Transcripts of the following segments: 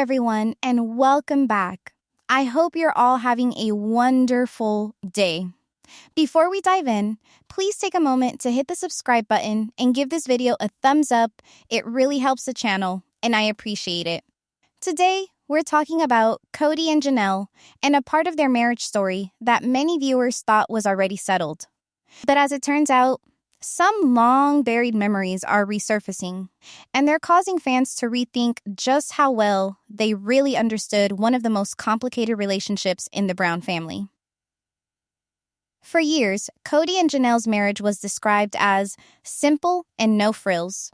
everyone, and welcome back. I hope you're all having a wonderful day. Before we dive in, please take a moment to hit the subscribe button and give this video a thumbs up. It really helps the channel, and I appreciate it. Today, we're talking about Kody and Janelle and a part of their marriage story that many viewers thought was already settled. But as it turns out, some long-buried memories are resurfacing, and they're causing fans to rethink just how well they really understood one of the most complicated relationships in the Brown family. For years, Kody and Janelle's marriage was described as simple and no frills.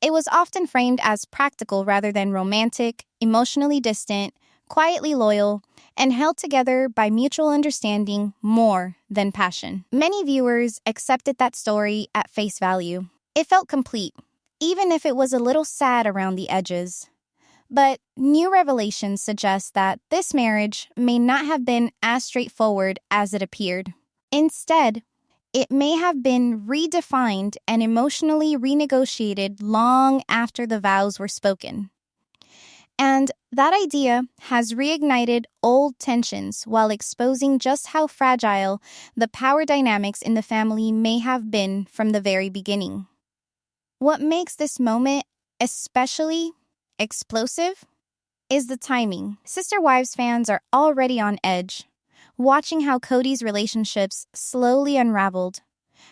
It was often framed as practical rather than romantic, emotionally distant, quietly loyal, and held together by mutual understanding more than passion. Many viewers accepted that story at face value. It felt complete, even if it was a little sad around the edges. But new revelations suggest that this marriage may not have been as straightforward as it appeared. Instead, it may have been redefined and emotionally renegotiated long after the vows were spoken. And that idea has reignited old tensions while exposing just how fragile the power dynamics in the family may have been from the very beginning. What makes this moment especially explosive is the timing. Sister Wives fans are already on edge, watching how Kody's relationships slowly unraveled,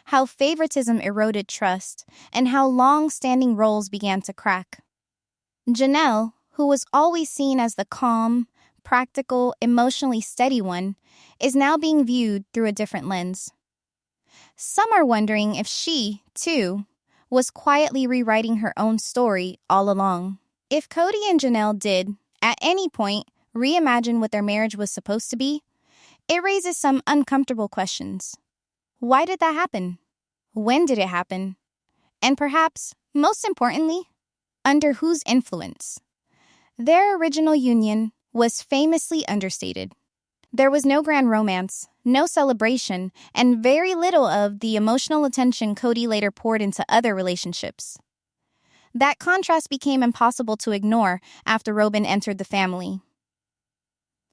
how favoritism eroded trust, and how long-standing roles began to crack. Janelle, who was always seen as the calm, practical, emotionally steady one, is now being viewed through a different lens. Some are wondering if she, too, was quietly rewriting her own story all along. If Kody and Janelle did, at any point, reimagine what their marriage was supposed to be, it raises some uncomfortable questions. Why did that happen? When did it happen? And perhaps, most importantly, under whose influence? Their original union was famously understated. There was no grand romance, no celebration, and very little of the emotional attention Kody later poured into other relationships. That contrast became impossible to ignore after Robyn entered the family.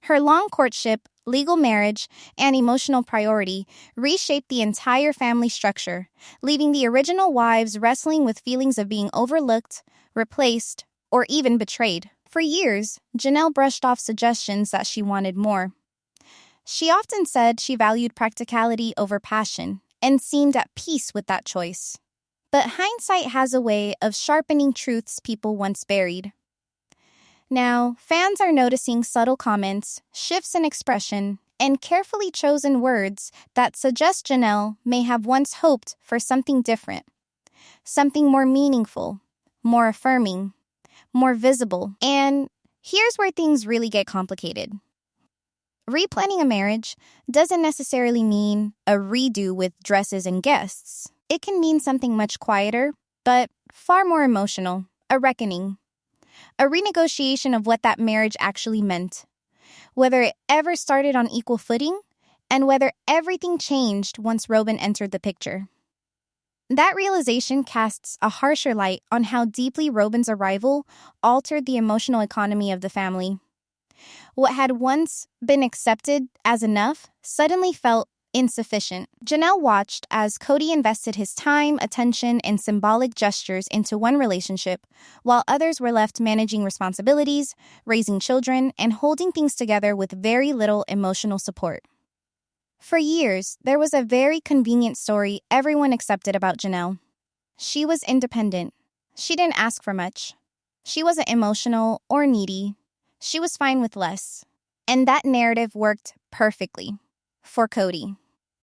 Her long courtship, legal marriage, and emotional priority reshaped the entire family structure, leaving the original wives wrestling with feelings of being overlooked, replaced, or even betrayed. For years, Janelle brushed off suggestions that she wanted more. She often said she valued practicality over passion and seemed at peace with that choice. But hindsight has a way of sharpening truths people once buried. Now, fans are noticing subtle comments, shifts in expression, and carefully chosen words that suggest Janelle may have once hoped for something different, something more meaningful, more affirming, more visible. And here's where things really get complicated. Replanning a marriage doesn't necessarily mean a redo with dresses and guests. It can mean something much quieter, but far more emotional, a reckoning. A renegotiation of what that marriage actually meant, whether it ever started on equal footing, and whether everything changed once Robyn entered the picture. That realization casts a harsher light on how deeply Robyn's arrival altered the emotional economy of the family. What had once been accepted as enough suddenly felt insufficient. Janelle watched as Kody invested his time, attention, and symbolic gestures into one relationship, while others were left managing responsibilities, raising children, and holding things together with very little emotional support. For years, there was a very convenient story everyone accepted about Janelle. She was independent. She didn't ask for much. She wasn't emotional or needy. She was fine with less. And that narrative worked perfectly for Kody.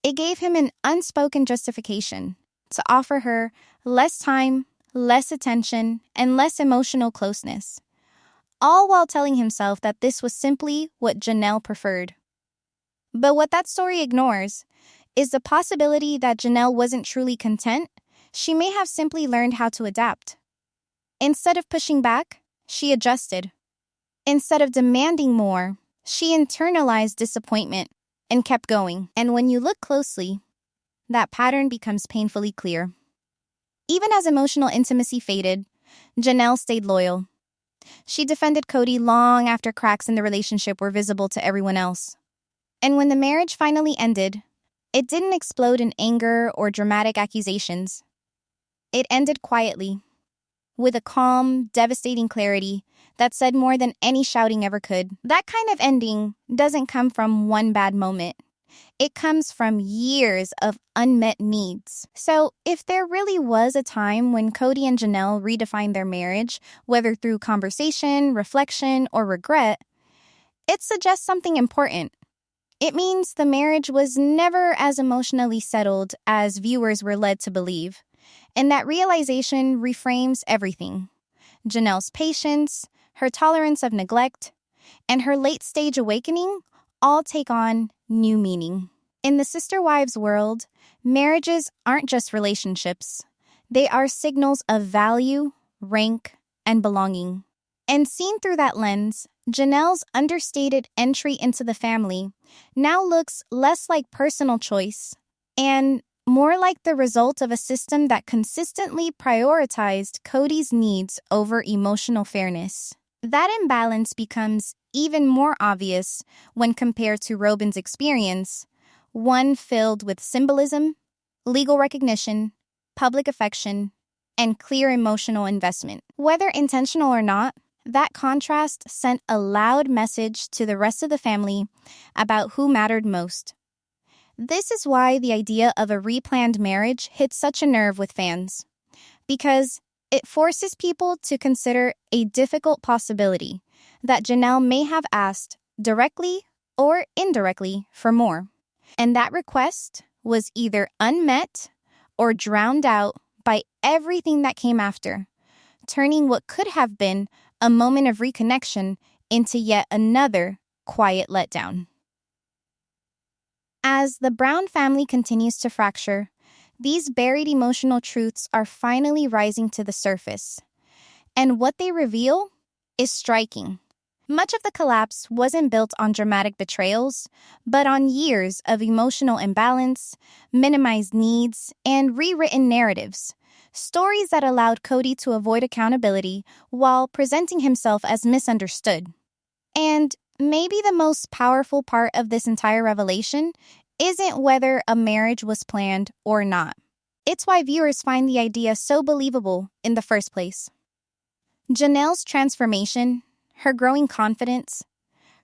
It gave him an unspoken justification to offer her less time, less attention, and less emotional closeness, all while telling himself that this was simply what Janelle preferred. But what that story ignores is the possibility that Janelle wasn't truly content. She may have simply learned how to adapt. Instead of pushing back, she adjusted. Instead of demanding more, she internalized disappointment and kept going. And when you look closely, that pattern becomes painfully clear. Even as emotional intimacy faded, Janelle stayed loyal. She defended Kody long after cracks in the relationship were visible to everyone else. And when the marriage finally ended, it didn't explode in anger or dramatic accusations. It ended quietly, with a calm, devastating clarity that said more than any shouting ever could. That kind of ending doesn't come from one bad moment. It comes from years of unmet needs. So if there really was a time when Kody and Janelle redefined their marriage, whether through conversation, reflection, or regret, it suggests something important. It means the marriage was never as emotionally settled as viewers were led to believe. And that realization reframes everything. Janelle's patience, her tolerance of neglect, and her late-stage awakening all take on new meaning. In the sister wives world, marriages aren't just relationships. They are signals of value, rank, and belonging. And seen through that lens, Janelle's understated entry into the family now looks less like personal choice and more like the result of a system that consistently prioritized Kody's needs over emotional fairness. That imbalance becomes even more obvious when compared to Robyn's experience, one filled with symbolism, legal recognition, public affection, and clear emotional investment. Whether intentional or not, that contrast sent a loud message to the rest of the family about who mattered most. This is why the idea of a replanned marriage hits such a nerve with fans, because it forces people to consider a difficult possibility that Janelle may have asked, directly or indirectly, for more. And that request was either unmet or drowned out by everything that came after, turning what could have been a moment of reconnection into yet another quiet letdown. As the Brown family continues to fracture, these buried emotional truths are finally rising to the surface. And what they reveal is striking. Much of the collapse wasn't built on dramatic betrayals, but on years of emotional imbalance, minimized needs, and rewritten narratives. Stories that allowed Kody to avoid accountability while presenting himself as misunderstood. And maybe the most powerful part of this entire revelation isn't whether a marriage was planned or not. It's why viewers find the idea so believable in the first place. Janelle's transformation, her growing confidence,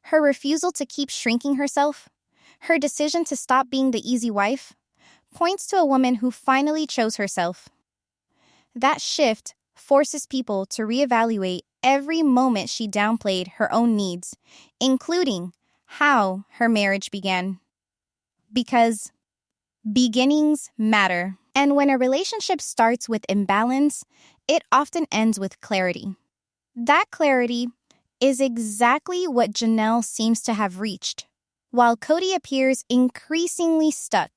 her refusal to keep shrinking herself, her decision to stop being the easy wife, points to a woman who finally chose herself. That shift forces people to reevaluate every moment she downplayed her own needs, including how her marriage began. Because beginnings matter. And when a relationship starts with imbalance, it often ends with clarity. That clarity is exactly what Janelle seems to have reached, while Kody appears increasingly stuck,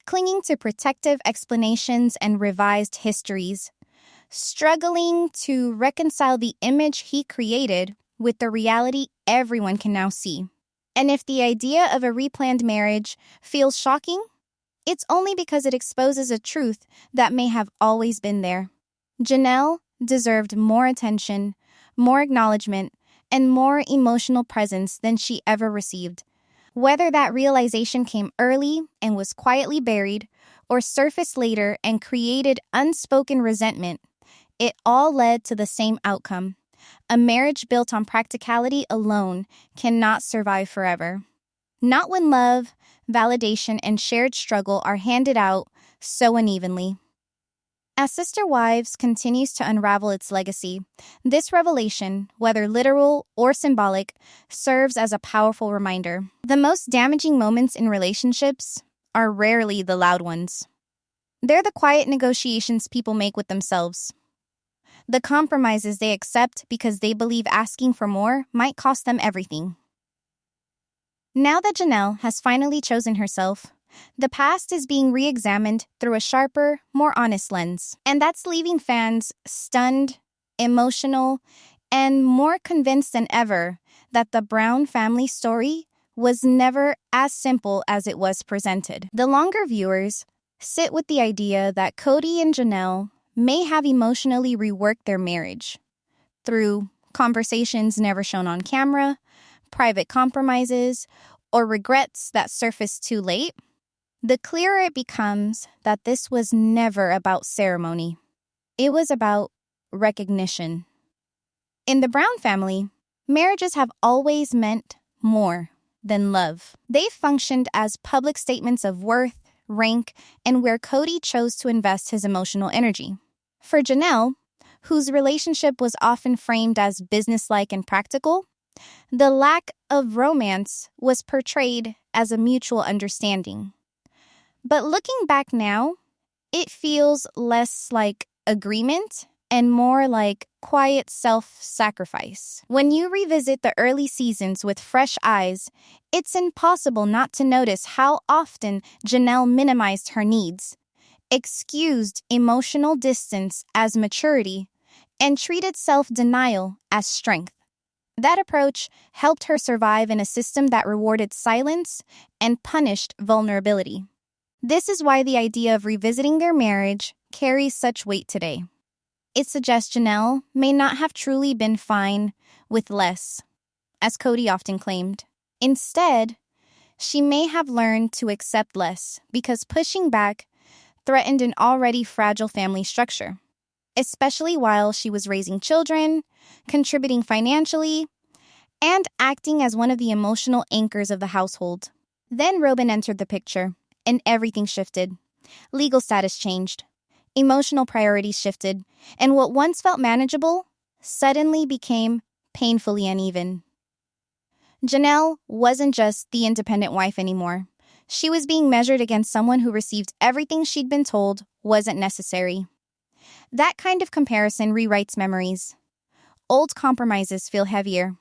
clinging to protective explanations and revised histories, struggling to reconcile the image he created with the reality everyone can now see. And if the idea of a replanned marriage feels shocking, it's only because it exposes a truth that may have always been there. Janelle deserved more attention, more acknowledgement, and more emotional presence than she ever received. Whether that realization came early and was quietly buried, or surfaced later and created unspoken resentment, it all led to the same outcome. A marriage built on practicality alone cannot survive forever. Not when love, validation, and shared struggle are handed out so unevenly. As Sister Wives continues to unravel its legacy, this revelation, whether literal or symbolic, serves as a powerful reminder. The most damaging moments in relationships are rarely the loud ones. They're the quiet negotiations people make with themselves. The compromises they accept because they believe asking for more might cost them everything. Now that Janelle has finally chosen herself, the past is being re-examined through a sharper, more honest lens. And that's leaving fans stunned, emotional, and more convinced than ever that the Brown family story was never as simple as it was presented. The longer viewers sit with the idea that Kody and Janelle may have emotionally reworked their marriage through conversations never shown on camera, private compromises, or regrets that surface too late, the clearer it becomes that this was never about ceremony. It was about recognition. In the Brown family, marriages have always meant more than love. They functioned as public statements of worth, rank, and where Kody chose to invest his emotional energy. For Janelle, whose relationship was often framed as businesslike and practical, the lack of romance was portrayed as a mutual understanding. But looking back now, it feels less like agreement and more like quiet self-sacrifice. When you revisit the early seasons with fresh eyes, it's impossible not to notice how often Janelle minimized her needs, excused emotional distance as maturity, and treated self-denial as strength. That approach helped her survive in a system that rewarded silence and punished vulnerability. This is why the idea of revisiting their marriage carries such weight today. It suggests Janelle may not have truly been fine with less, as Kody often claimed. Instead, she may have learned to accept less because pushing back threatened an already fragile family structure, especially while she was raising children, contributing financially, and acting as one of the emotional anchors of the household. Then Robyn entered the picture, and everything shifted. Legal status changed. Emotional priorities shifted, and what once felt manageable suddenly became painfully uneven. Janelle wasn't just the independent wife anymore. She was being measured against someone who received everything she'd been told wasn't necessary. That kind of comparison rewrites memories. Old compromises feel heavier.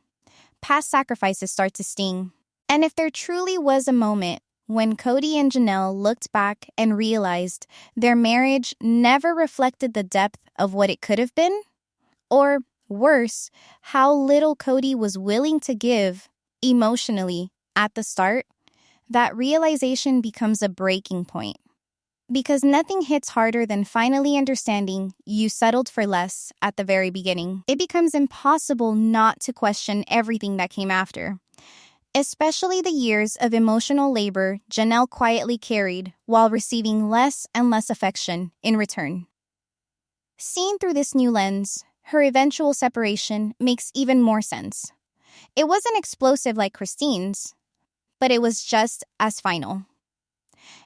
Past sacrifices start to sting. And if there truly was a moment when Kody and Janelle looked back and realized their marriage never reflected the depth of what it could have been, or worse, how little Kody was willing to give emotionally at the start, that realization becomes a breaking point. Because nothing hits harder than finally understanding you settled for less at the very beginning. It becomes impossible not to question everything that came after, especially the years of emotional labor Janelle quietly carried while receiving less and less affection in return. Seen through this new lens, her eventual separation makes even more sense. It wasn't explosive like Christine's, but it was just as final.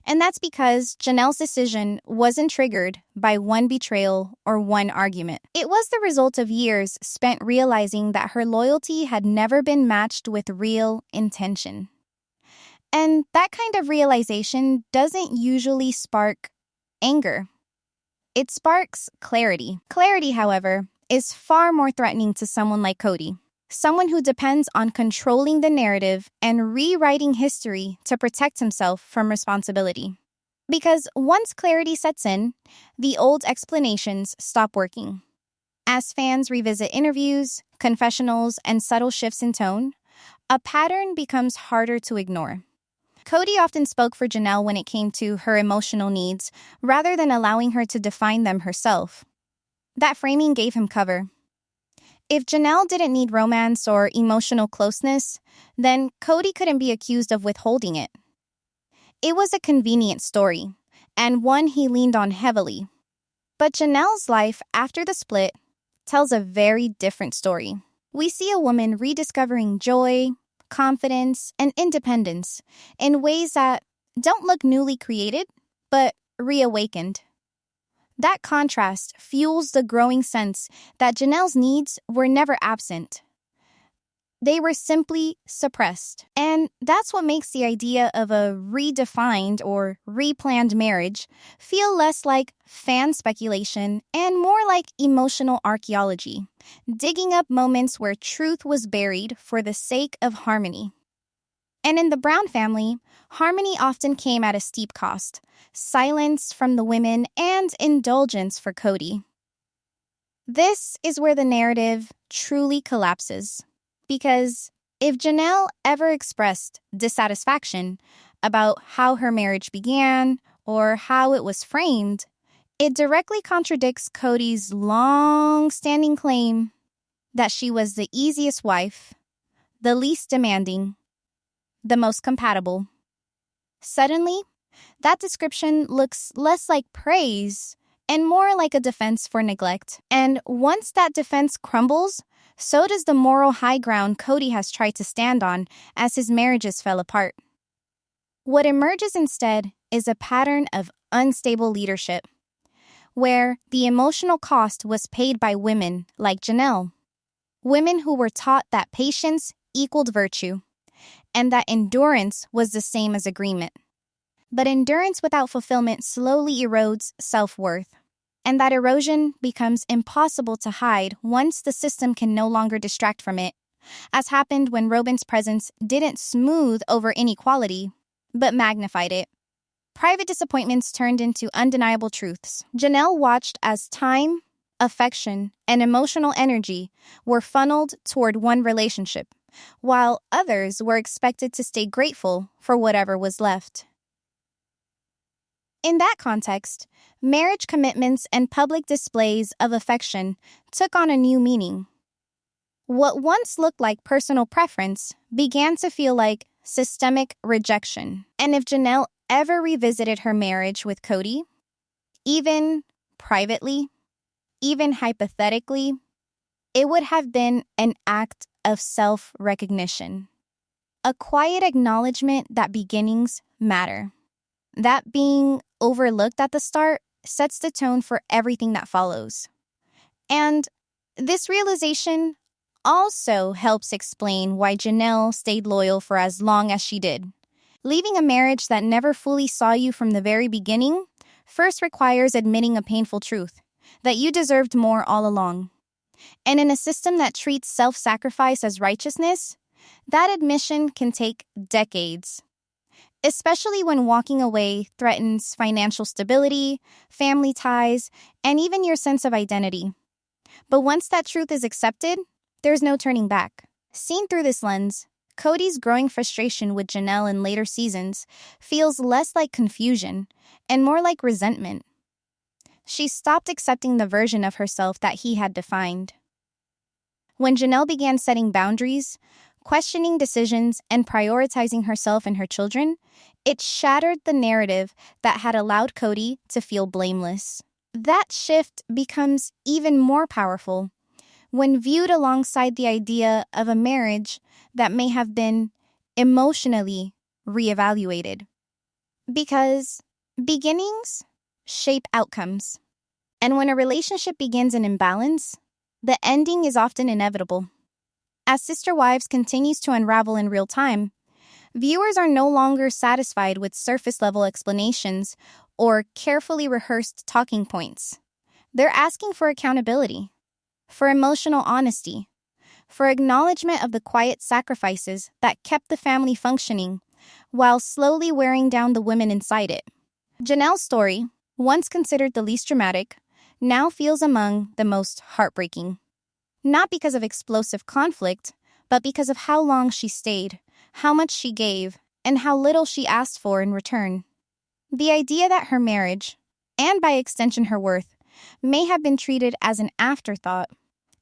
And that's because Janelle's decision wasn't triggered by one betrayal or one argument. It was the result of years spent realizing that her loyalty had never been matched with real intention. And that kind of realization doesn't usually spark anger. It sparks clarity. Clarity, however, is far more threatening to someone like Kody. Someone who depends on controlling the narrative and rewriting history to protect himself from responsibility. Because once clarity sets in, the old explanations stop working. As fans revisit interviews, confessionals, and subtle shifts in tone, a pattern becomes harder to ignore. Kody often spoke for Janelle when it came to her emotional needs, rather than allowing her to define them herself. That framing gave him cover. If Janelle didn't need romance or emotional closeness, then Kody couldn't be accused of withholding it. It was a convenient story, and one he leaned on heavily. But Janelle's life after the split tells a very different story. We see a woman rediscovering joy, confidence, and independence in ways that don't look newly created, but reawakened. That contrast fuels the growing sense that Janelle's needs were never absent. They were simply suppressed. And that's what makes the idea of a redefined or replanned marriage feel less like fan speculation and more like emotional archaeology, digging up moments where truth was buried for the sake of harmony. And in the Brown family, harmony often came at a steep cost. Silence from the women and indulgence for Kody. This is where the narrative truly collapses. Because if Janelle ever expressed dissatisfaction about how her marriage began or how it was framed, it directly contradicts Kody's long-standing claim that she was the easiest wife, the least demanding, the most compatible. Suddenly, that description looks less like praise and more like a defense for neglect. And once that defense crumbles, so does the moral high ground Kody has tried to stand on as his marriages fell apart. What emerges instead is a pattern of unstable leadership, where the emotional cost was paid by women like Janelle. Women who were taught that patience equaled virtue, and that endurance was the same as agreement. But endurance without fulfillment slowly erodes self-worth, and that erosion becomes impossible to hide once the system can no longer distract from it, as happened when Robyn's presence didn't smooth over inequality, but magnified it. Private disappointments turned into undeniable truths. Janelle watched as time, affection, and emotional energy were funneled toward one relationship, while others were expected to stay grateful for whatever was left. In that context, marriage commitments and public displays of affection took on a new meaning. What once looked like personal preference began to feel like systemic rejection. And if Janelle ever revisited her marriage with Kody, even privately, even hypothetically, it would have been an act of self-recognition. A quiet acknowledgement that beginnings matter. That being overlooked at the start sets the tone for everything that follows. And this realization also helps explain why Janelle stayed loyal for as long as she did. Leaving a marriage that never fully saw you from the very beginning first requires admitting a painful truth, that you deserved more all along. And in a system that treats self-sacrifice as righteousness, that admission can take decades. Especially when walking away threatens financial stability, family ties, and even your sense of identity. But once that truth is accepted, there's no turning back. Seen through this lens, Kody's growing frustration with Janelle in later seasons feels less like confusion and more like resentment. She stopped accepting the version of herself that he had defined. When Janelle began setting boundaries, questioning decisions, and prioritizing herself and her children, it shattered the narrative that had allowed Kody to feel blameless. That shift becomes even more powerful when viewed alongside the idea of a marriage that may have been emotionally reevaluated. Because beginnings shape outcomes. And when a relationship begins in imbalance, the ending is often inevitable. As Sister Wives continues to unravel in real time, viewers are no longer satisfied with surface-level explanations or carefully rehearsed talking points. They're asking for accountability, for emotional honesty, for acknowledgement of the quiet sacrifices that kept the family functioning while slowly wearing down the women inside it. Janelle's story, once considered the least dramatic, now feels among the most heartbreaking. Not because of explosive conflict, but because of how long she stayed, how much she gave, and how little she asked for in return. The idea that her marriage, and by extension her worth, may have been treated as an afterthought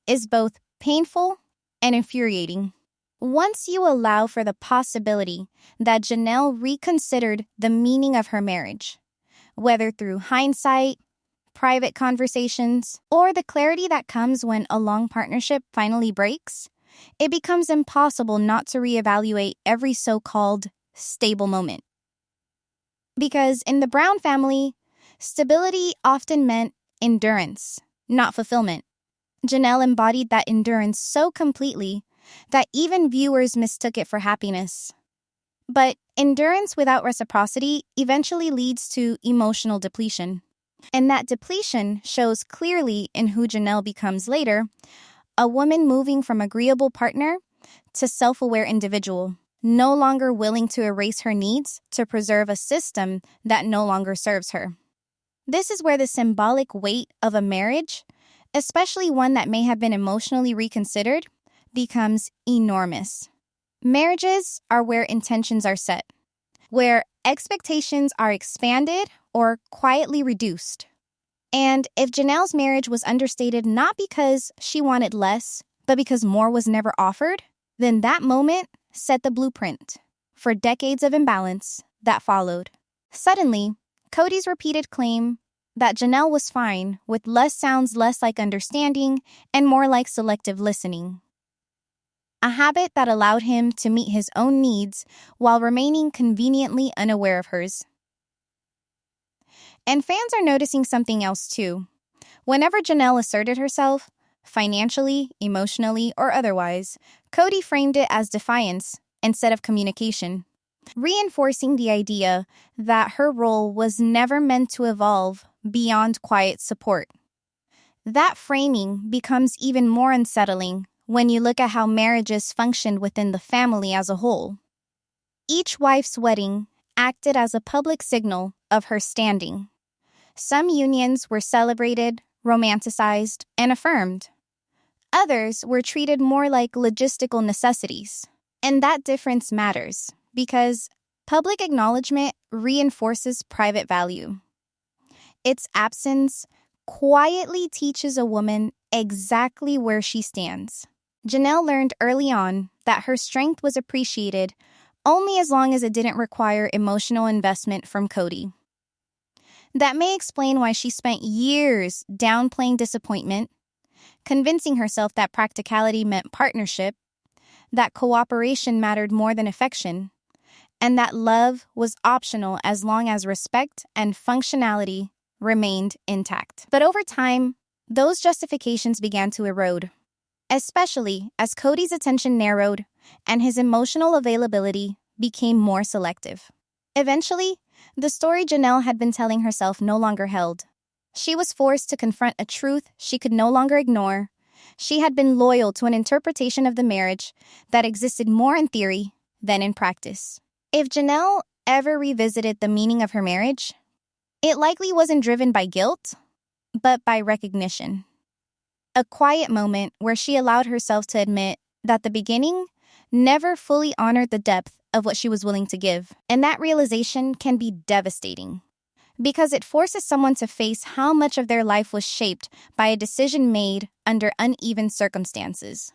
is both painful and infuriating. Once you allow for the possibility that Janelle reconsidered the meaning of her marriage, whether through hindsight, private conversations, or the clarity that comes when a long partnership finally breaks, it becomes impossible not to reevaluate every so-called stable moment. Because in the Brown family, stability often meant endurance, not fulfillment. Janelle embodied that endurance so completely that even viewers mistook it for happiness. But endurance without reciprocity eventually leads to emotional depletion. And that depletion shows clearly in who Janelle becomes later, a woman moving from agreeable partner to self-aware individual, no longer willing to erase her needs to preserve a system that no longer serves her. This is where the symbolic weight of a marriage, especially one that may have been emotionally reconsidered, becomes enormous. Marriages are where intentions are set, where expectations are expanded or quietly reduced. And if Janelle's marriage was understated not because she wanted less, but because more was never offered, then that moment set the blueprint for decades of imbalance that followed. Suddenly, Kody's repeated claim that Janelle was fine with less sounds less like understanding and more like selective listening. A habit that allowed him to meet his own needs while remaining conveniently unaware of hers. And fans are noticing something else too. Whenever Janelle asserted herself, financially, emotionally, or otherwise, Kody framed it as defiance instead of communication, reinforcing the idea that her role was never meant to evolve beyond quiet support. That framing becomes even more unsettling when you look at how marriages functioned within the family as a whole. Each wife's wedding acted as a public signal of her standing. Some unions were celebrated, romanticized, and affirmed. Others were treated more like logistical necessities. And that difference matters because public acknowledgment reinforces private value. Its absence quietly teaches a woman exactly where she stands. Janelle learned early on that her strength was appreciated only as long as it didn't require emotional investment from Kody. That may explain why she spent years downplaying disappointment, convincing herself that practicality meant partnership, that cooperation mattered more than affection, and that love was optional as long as respect and functionality remained intact. But over time, those justifications began to erode, especially as Kody's attention narrowed and his emotional availability became more selective. Eventually, the story Janelle had been telling herself no longer held. She was forced to confront a truth she could no longer ignore. She had been loyal to an interpretation of the marriage that existed more in theory than in practice. If Janelle ever revisited the meaning of her marriage, it likely wasn't driven by guilt, but by recognition. A quiet moment where she allowed herself to admit that the beginning never fully honored the depth of what she was willing to give. And that realization can be devastating because it forces someone to face how much of their life was shaped by a decision made under uneven circumstances.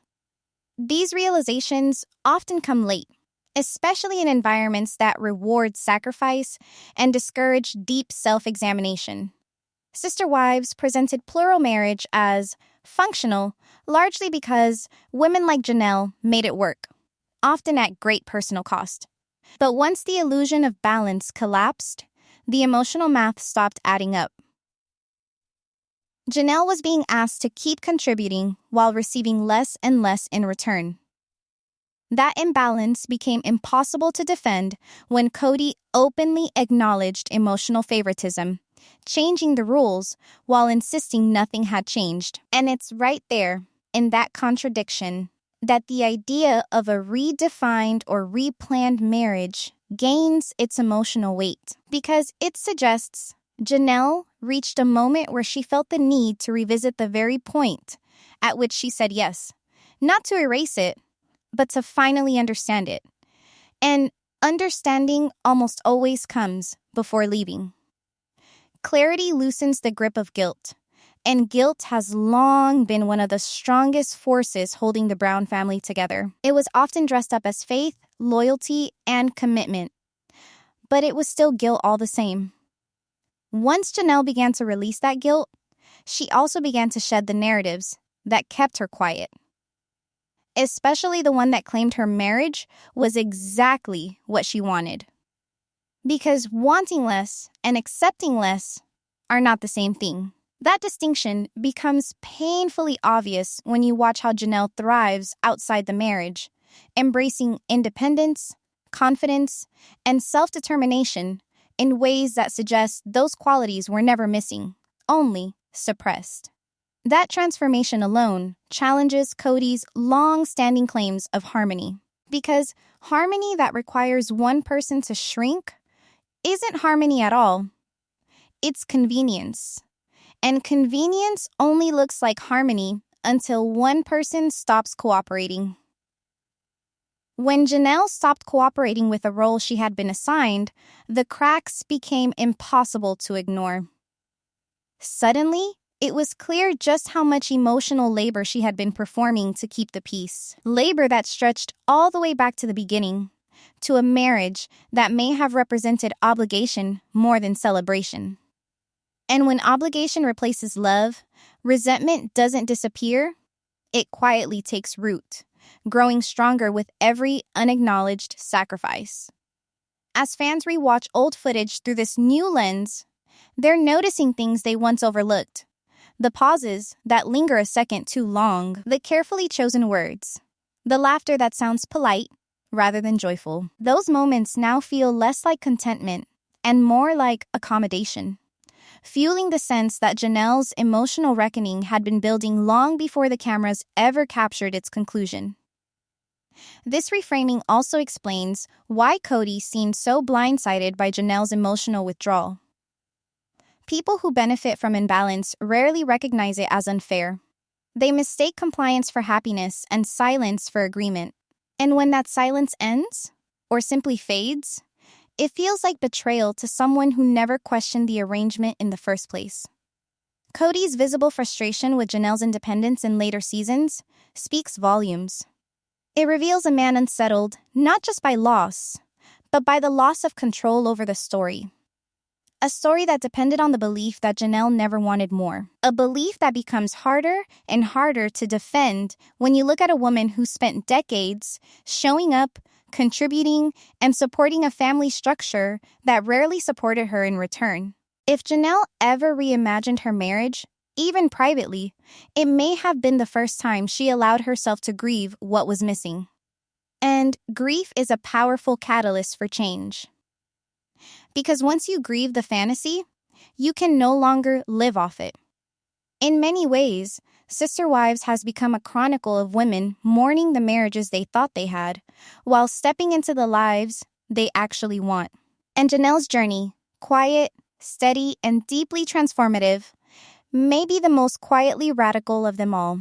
These realizations often come late, especially in environments that reward sacrifice and discourage deep self-examination. Sister Wives presented plural marriage as functional, largely because women like Janelle made it work, often at great personal cost. But once the illusion of balance collapsed, the emotional math stopped adding up. Janelle was being asked to keep contributing while receiving less and less in return. That imbalance became impossible to defend when Kody openly acknowledged emotional favoritism, changing the rules while insisting nothing had changed. And it's right there, in that contradiction, that the idea of a redefined or replanned marriage gains its emotional weight, because it suggests Janelle reached a moment where she felt the need to revisit the very point at which she said yes, not to erase it, but to finally understand it. And understanding almost always comes before leaving. Clarity loosens the grip of guilt, and guilt has long been one of the strongest forces holding the Brown family together. It was often dressed up as faith, loyalty, and commitment, but it was still guilt all the same. Once Janelle began to release that guilt, she also began to shed the narratives that kept her quiet, especially the one that claimed her marriage was exactly what she wanted. Because wanting less and accepting less are not the same thing. That distinction becomes painfully obvious when you watch how Janelle thrives outside the marriage, embracing independence, confidence, and self-determination in ways that suggest those qualities were never missing, only suppressed. That transformation alone challenges Kody's long-standing claims of harmony, because harmony that requires one person to shrink isn't harmony at all. It's convenience. And convenience only looks like harmony until one person stops cooperating. When Janelle stopped cooperating with a role she had been assigned, the cracks became impossible to ignore. Suddenly, It was clear just how much emotional labor she had been performing to keep the peace. Labor that stretched all the way back to the beginning, to a marriage that may have represented obligation more than celebration. And when obligation replaces love, resentment doesn't disappear, it quietly takes root, growing stronger with every unacknowledged sacrifice. As fans rewatch old footage through this new lens, they're noticing things they once overlooked. The pauses that linger a second too long, the carefully chosen words, the laughter that sounds polite rather than joyful. Those moments now feel less like contentment and more like accommodation, fueling the sense that Janelle's emotional reckoning had been building long before the cameras ever captured its conclusion. This reframing also explains why Kody seemed so blindsided by Janelle's emotional withdrawal. People who benefit from imbalance rarely recognize it as unfair. They mistake compliance for happiness and silence for agreement. And when that silence ends, or simply fades, it feels like betrayal to someone who never questioned the arrangement in the first place. Kody's visible frustration with Janelle's independence in later seasons speaks volumes. It reveals a man unsettled not just by loss, but by the loss of control over the story. A story that depended on the belief that Janelle never wanted more. A belief that becomes harder and harder to defend when you look at a woman who spent decades showing up, contributing, and supporting a family structure that rarely supported her in return. If Janelle ever reimagined her marriage, even privately, it may have been the first time she allowed herself to grieve what was missing. And grief is a powerful catalyst for change. Because once you grieve the fantasy, you can no longer live off it. In many ways, Sister Wives has become a chronicle of women mourning the marriages they thought they had, while stepping into the lives they actually want. And Janelle's journey, quiet, steady, and deeply transformative, may be the most quietly radical of them all.